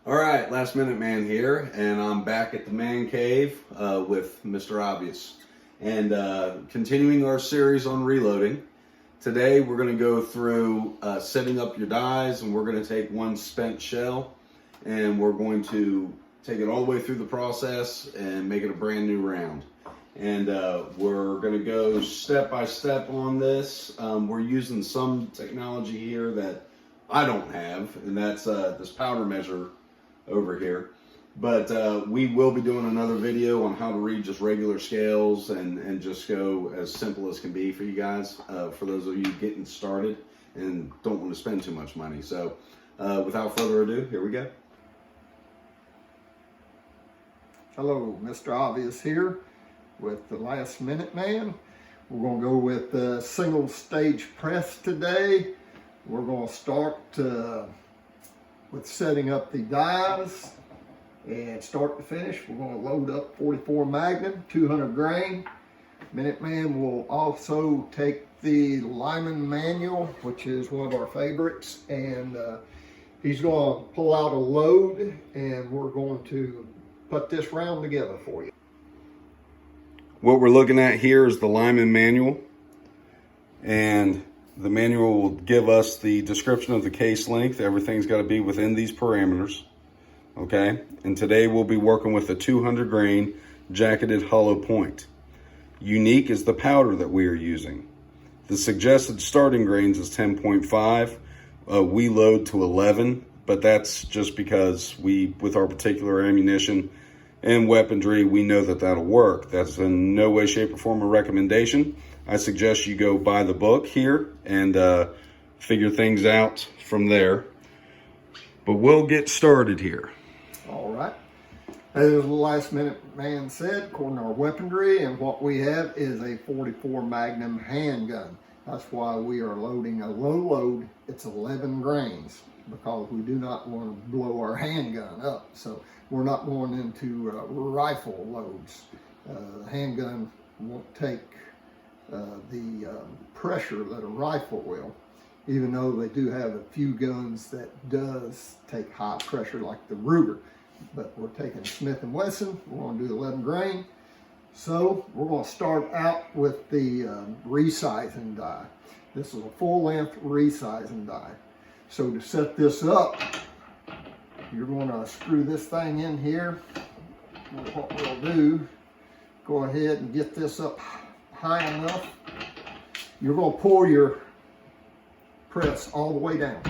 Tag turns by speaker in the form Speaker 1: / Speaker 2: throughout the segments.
Speaker 1: All right, Last Minute Man here, and I'm back at the man cave with Mr. Obvious. And continuing our series on reloading, today we're going to go through setting up your dies, and we're going to take one spent shell, and we're going to take it all the way through the process and make it a brand new round. And we're going to go step by step on this. We're using some technology here that I don't have, and that's this powder measure over here. But we will be doing another video on how to read just regular scales and just go as simple as can be for you guys, for those of you getting started and don't want to spend too much money. So without further ado, here we go.
Speaker 2: Hello, Mr. Obvious here with the Last Minute Man. We're going to go with the single stage press today. We're going to start with setting up the dies, and start to finish we're going to load up 44 Magnum 200 grain. Minuteman will also take the Lyman manual, which is one of our favorites, and he's going to pull out a load, and we're going to put this round together for you.
Speaker 1: What we're looking at here is the Lyman manual, and the manual will give us the description of the case length. Everything's got to be within these parameters, okay? And today we'll be working with a 200 grain jacketed hollow point. Unique is the powder that we are using. The suggested starting grains is 10.5. We load to 11, but that's just because with our particular ammunition and weaponry, we know that that'll work. That's in no way, shape, or form a recommendation. I suggest you go buy the book here and figure things out from there. But we'll get started here.
Speaker 2: All right. As the Last Minute Man said, according to our weaponry, and what we have is a 44 Magnum handgun. That's why we are loading a low load. It's 11 grains because we do not want to blow our handgun up. So we're not going into rifle loads. The handgun won't take the pressure that a rifle will, even though they do have a few guns that does take high pressure like the Ruger. But we're taking Smith & Wesson. We're going to do 11 grain. So we're going to start out with the resizing die. This is a full length resizing die. So to set this up, you're going to screw this thing in here. What we'll do, go ahead and get this up high enough. You're going to pull your press all the way down.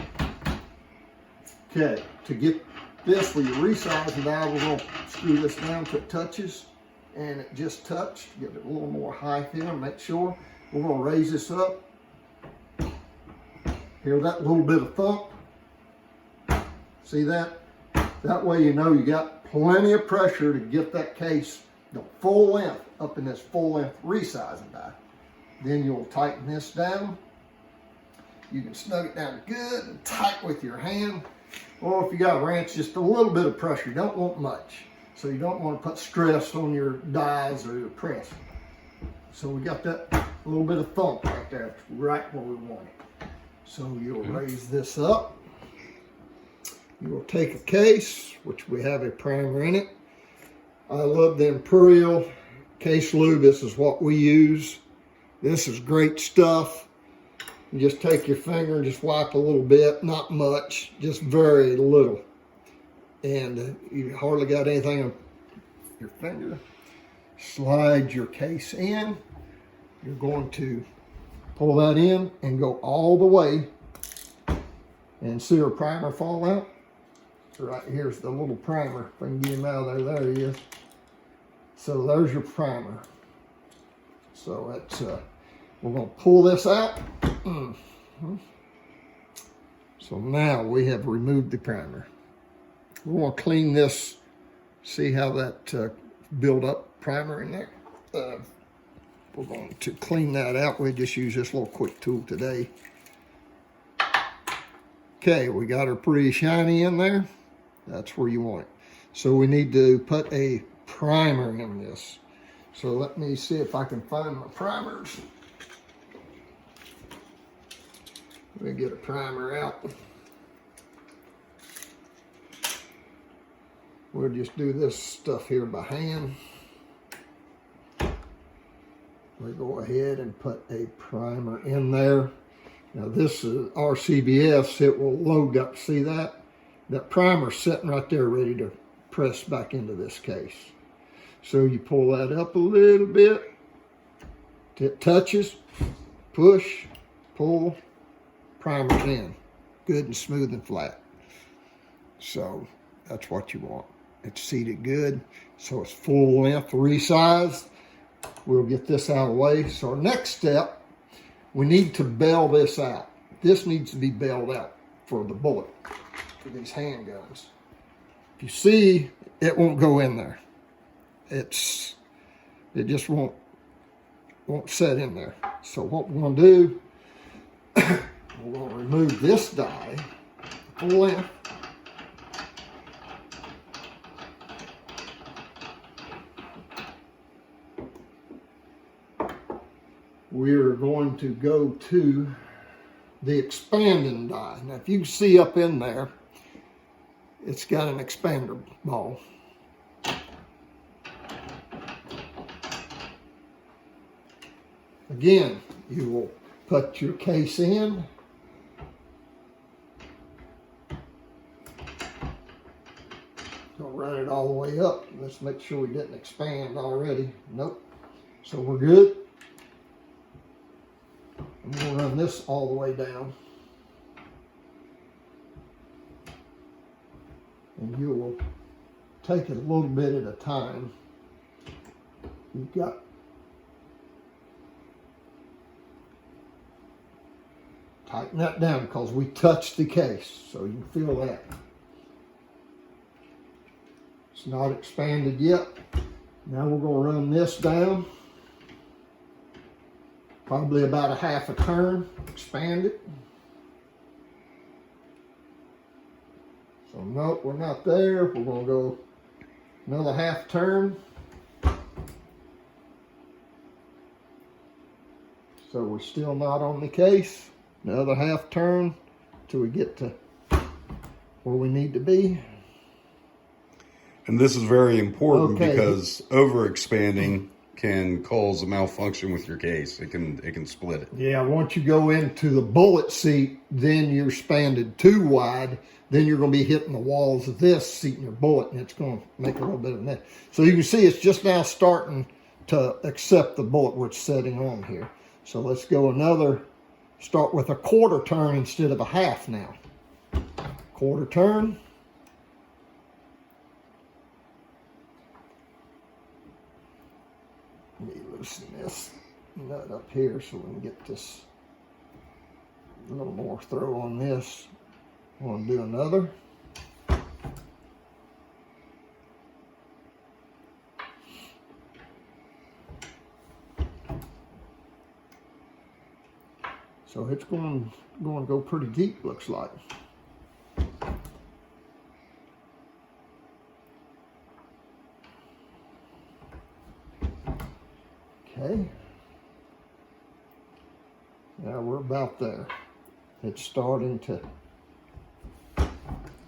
Speaker 2: Okay, to get this with your resizing die, we're going to screw this down till it touches, and it just touched. Give it a little more height here, make sure. We're going to raise this up. Hear that little bit of thump? See that? That way you know you got plenty of pressure to get that case the full length up in this full length resizing die. Then you'll tighten this down. You can snug it down good and tight with your hand. Or if you got a wrench, just a little bit of pressure. You don't want much. So you don't want to put stress on your dies or your press. So we got that little bit of thump right there, right where we want it. So you'll raise this up. You will take a case, which we have a primer in it. I love the Imperial case lube. This is what we use. This is great stuff. You just take your finger and just wipe a little bit, not much, just very little. And you hardly got anything on your finger. Slide your case in. You're going to pull that in and go all the way. And see our primer fall out? Right here's the little primer. If I can get him out of there, there he is. So there's your primer. So that's, we're going to pull this out. So now we have removed the primer. We want to clean this. See how that build up primer in there? We're going to clean that out. We just use this little quick tool today. Okay, we got her pretty shiny in there. That's where you want it. So we need to put a primer in this. So let me see if I can find my primers. Let me get a primer out. We'll just do this stuff here by hand. We'll go ahead and put a primer in there. Now this is RCBS, it will load up, see that? That primer's sitting right there ready to press back into this case. So you pull that up a little bit, it touches, push, pull, primer's in. Good and smooth and flat. So that's what you want. It's seated good, so it's full length, resized. We'll get this out of the way. So our next step, we need to bail this out. This needs to be bailed out for the bullet, for these handguns. If you see, it won't go in there. It just won't set in there. So what we're gonna do, we're gonna remove this die, full length. We're going to go to the expanding die. Now, if you can see up in there, it's got an expander ball. Again, you will put your case in. Don't run it all the way up. Let's make sure we didn't expand already. Nope. So we're good. I'm going to run this all the way down. And you will take it a little bit at a time. You've got tighten that down because we touched the case, so you can feel that. It's not expanded yet. Now we're going to run this down. Probably about a half a turn, expand it. So nope, we're not there. We're gonna go another half turn. So we're still not on the case. Another half turn till we get to where we need to be.
Speaker 1: And this is very important because over expanding can cause a malfunction with your case. It can split it.
Speaker 2: Yeah, once you go into the bullet seat, then you're expanded too wide, then you're going to be hitting the walls of this seat in your bullet, and it's going to make a little bit of net. So you can see it's just now starting to accept the bullet where it's setting on here. So let's go another, start with a quarter turn instead of a half now. Quarter turn. Let me loosen this nut up here so we can get this a little more throw on this. I want to do another. So it's going to go pretty deep, looks like. Okay. Now we're about there. It's starting to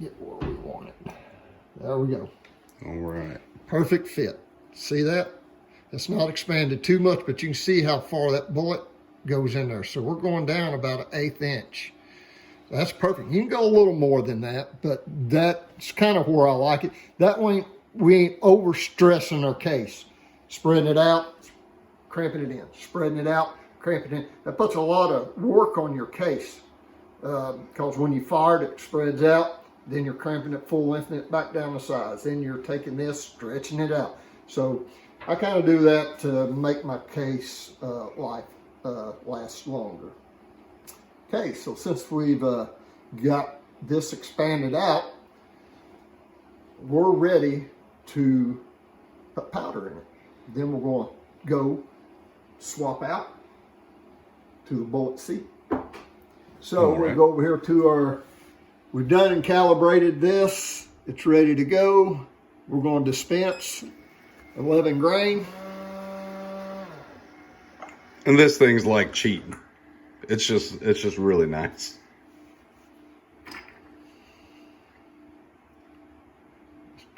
Speaker 2: get where we want it. There we go.
Speaker 1: All right.
Speaker 2: Perfect fit. See that? It's not expanded too much, but you can see how far that bullet goes in there. So we're going down about 1/8 inch. That's perfect. You can go a little more than that, but that's kind of where I like it. That way we ain't overstressing our case. Spreading it out, cramping it in. Spreading it out, cramping it in. That puts a lot of work on your case because when you fire it, it spreads out. Then you're cramping it full length and it back down the sides. Then you're taking this, stretching it out. So I kind of do that to make my case life last longer. Okay, so since we've got this expanded out, we're ready to put powder in it. Then we're going to go swap out to the bullet seat. So we'll go over here to our, we've done and calibrated this. It's ready to go. We're going to dispense 11 grain.
Speaker 1: And this thing's like cheating. It's just really nice.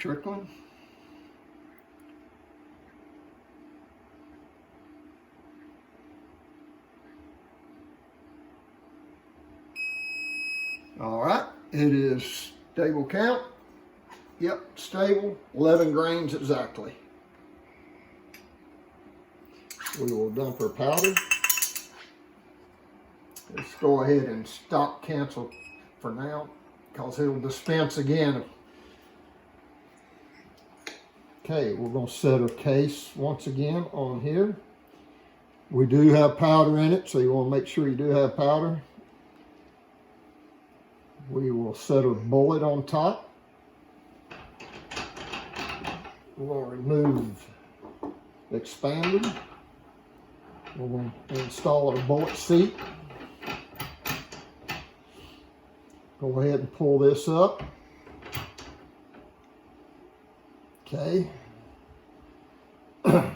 Speaker 2: trickling. All right, it is stable count. Yep, stable, 11 grains exactly. We will dump our powder. Let's go ahead and stop cancel for now, because it'll dispense again. Okay, we're going to set our case once again on here. We do have powder in it, so you want to make sure you do have powder. We will set our bullet on top. We'll remove the expander. We're going to install our bullet seat. Go ahead and pull this up. Okay.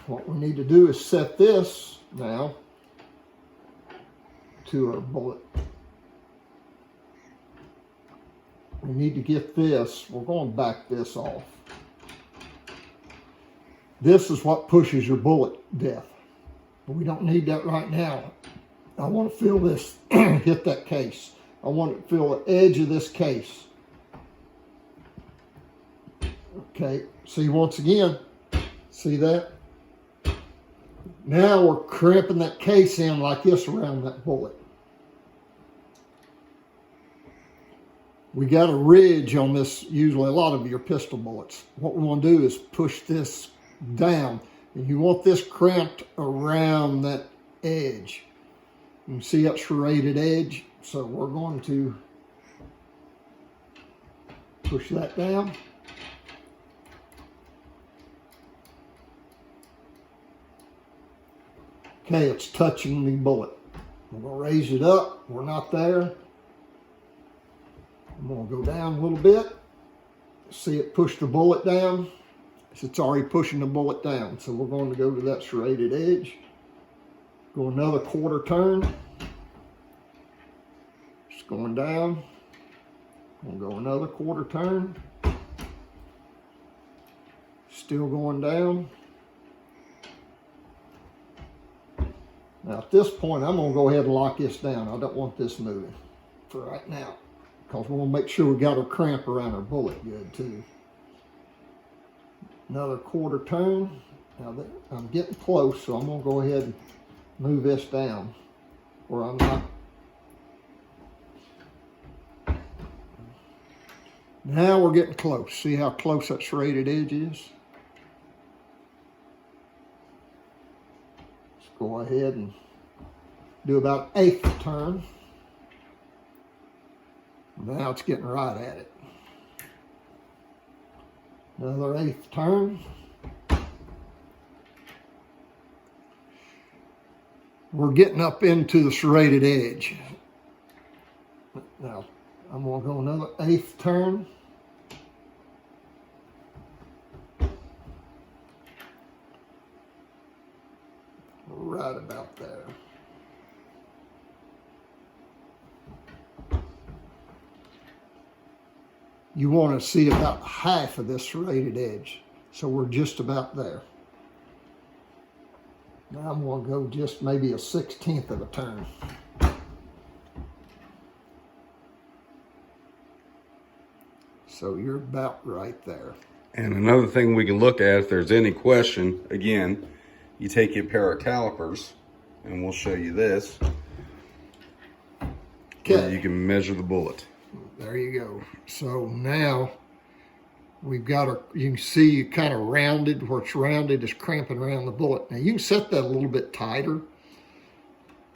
Speaker 2: What we need to do is set this now to our bullet. We need to get this. We're going to back this off. This is what pushes your bullet depth. But we don't need that right now. I want to feel this hit that case. I want to feel the edge of this case. Okay, see once again, see that? Now we're crimping that case in like this around that bullet. We got a ridge on this, usually a lot of your pistol bullets. What we want to do is push this down, and you want this crimped around that edge. You can see that serrated edge, so we're going to push that down. Okay, it's touching the bullet. We're going to raise it up. We're not there. I'm going to go down a little bit. See it push the bullet down. It's already pushing the bullet down. So we're going to go to that serrated edge. Go another quarter turn. Just going down. We'll go another quarter turn. Still going down. Now at this point, I'm going to go ahead and lock this down. I don't want this moving for right now, because we want to make sure we got our cramp around our bullet good too. Another quarter turn. Now that I'm getting close, so I'm going to go ahead and move this down where I'm not. Now we're getting close. See how close that serrated edge is? Go ahead and do about an 1/8 turn. Now it's getting right at it. Another 1/8 turn. We're getting up into the serrated edge. Now I'm going to go another 1/8 turn. Right about there. You want to see about half of this serrated edge. So we're just about there. Now I'm going to go just maybe a 1/16 of a turn. So you're about right there.
Speaker 1: And another thing we can look at, if there's any question, again, you take your pair of calipers, and we'll show you this. Okay. You can measure the bullet.
Speaker 2: There you go. So now we've got our, you can see kind of rounded, where it's rounded is cramping around the bullet. Now you can set that a little bit tighter.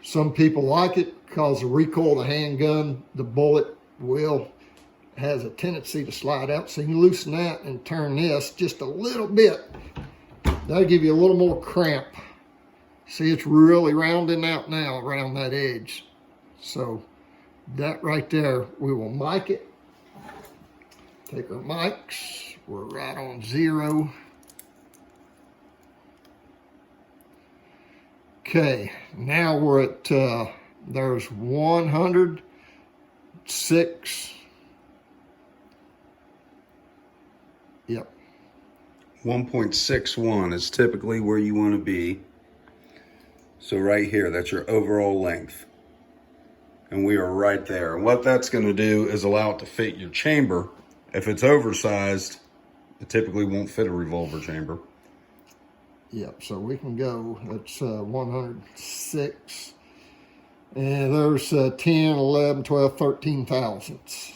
Speaker 2: Some people like it because the recoil of the handgun, the bullet has a tendency to slide out. So you can loosen that and turn this just a little bit. That'll give you a little more cramp. See, it's really rounding out now around that edge. So that right there, we will mic it. Take our mics. We're right on 0. Okay, now we're at, there's 106. Yep,
Speaker 1: 1.61 is typically where you want to be. So right here, that's your overall length. And we are right there. And what that's going to do is allow it to fit your chamber. If it's oversized, it typically won't fit a revolver chamber.
Speaker 2: Yep, so we can go, that's 106. And there's 10, 11, 12, 13 thousandths.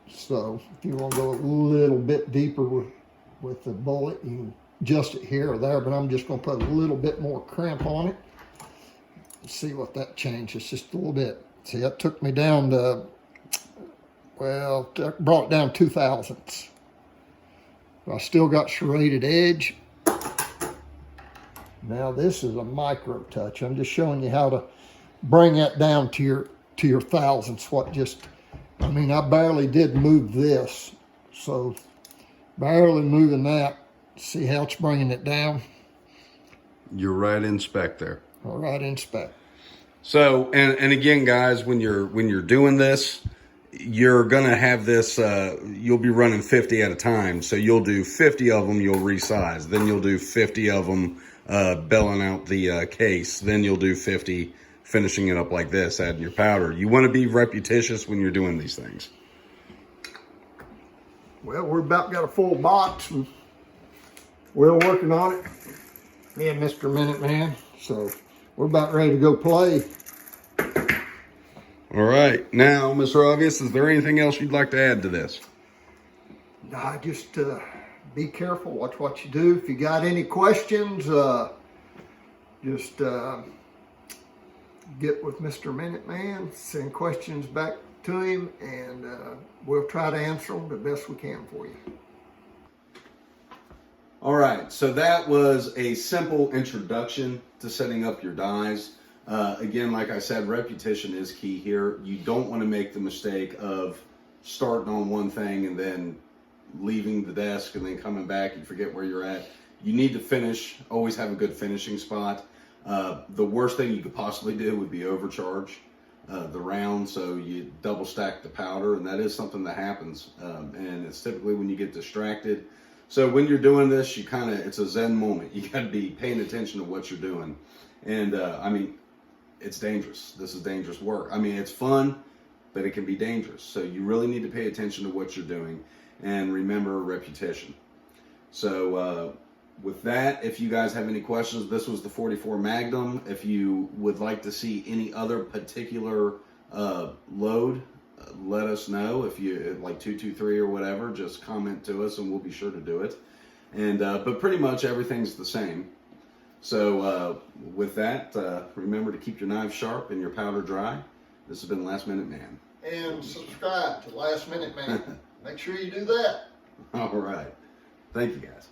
Speaker 2: So if you want to go a little bit deeper with the bullet, you can adjust it here or there, but I'm just going to put a little bit more crimp on it. See what that changes just a little bit. See, that took me down to, well, that brought it down 2 thousandths. I still got serrated edge. Now this is a micro touch. I'm just showing you how to bring that down to your thousandths. What just, I mean, I barely did move this, so barely moving that. See how it's bringing it down?
Speaker 1: You're right in spec there.
Speaker 2: All right, in spec.
Speaker 1: So, and again, guys, when you're doing this, you're gonna have this. You'll be running 50 at a time. So you'll do 50 of them. You'll resize. Then you'll do 50 of them, belling out the case. Then you'll do 50, finishing it up like this, adding your powder. You want to be repetitious when you're doing these things.
Speaker 2: Well, we're about got a full box, and we're working on it. Me and Mr. Minuteman. So we're about ready to go play.
Speaker 1: All right. Now, Mr. Obvious, is there anything else you'd like to add to this?
Speaker 2: Nah, just be careful. Watch what you do. If you got any questions, just get with Mr. Minuteman, send questions back to him, and we'll try to answer them the best we can for you.
Speaker 1: All right, so that was a simple introduction to setting up your dies. Again, like I said, repetition is key here. You don't want to make the mistake of starting on one thing and then leaving the desk and then coming back and forget where you're at. You need to finish, always have a good finishing spot. The worst thing you could possibly do would be overcharge the round, so you double stack the powder, and that is something that happens. And it's typically when you get distracted. So when you're doing this, you kind of, it's a Zen moment. You got to be paying attention to what you're doing. And I mean, it's dangerous. This is dangerous work. I mean, it's fun, but it can be dangerous. So you really need to pay attention to what you're doing and remember repetition. So with that, if you guys have any questions, this was the 44 Magnum. If you would like to see any other particular load, let us know. If you like 223 or whatever, just comment to us and we'll be sure to do it. And but pretty much everything's the same. So with that, remember to keep your knives sharp and your powder dry. This has been Last Minute Man.
Speaker 2: And subscribe to Last Minute Man. Make sure you do that.
Speaker 1: All right. Thank you, guys.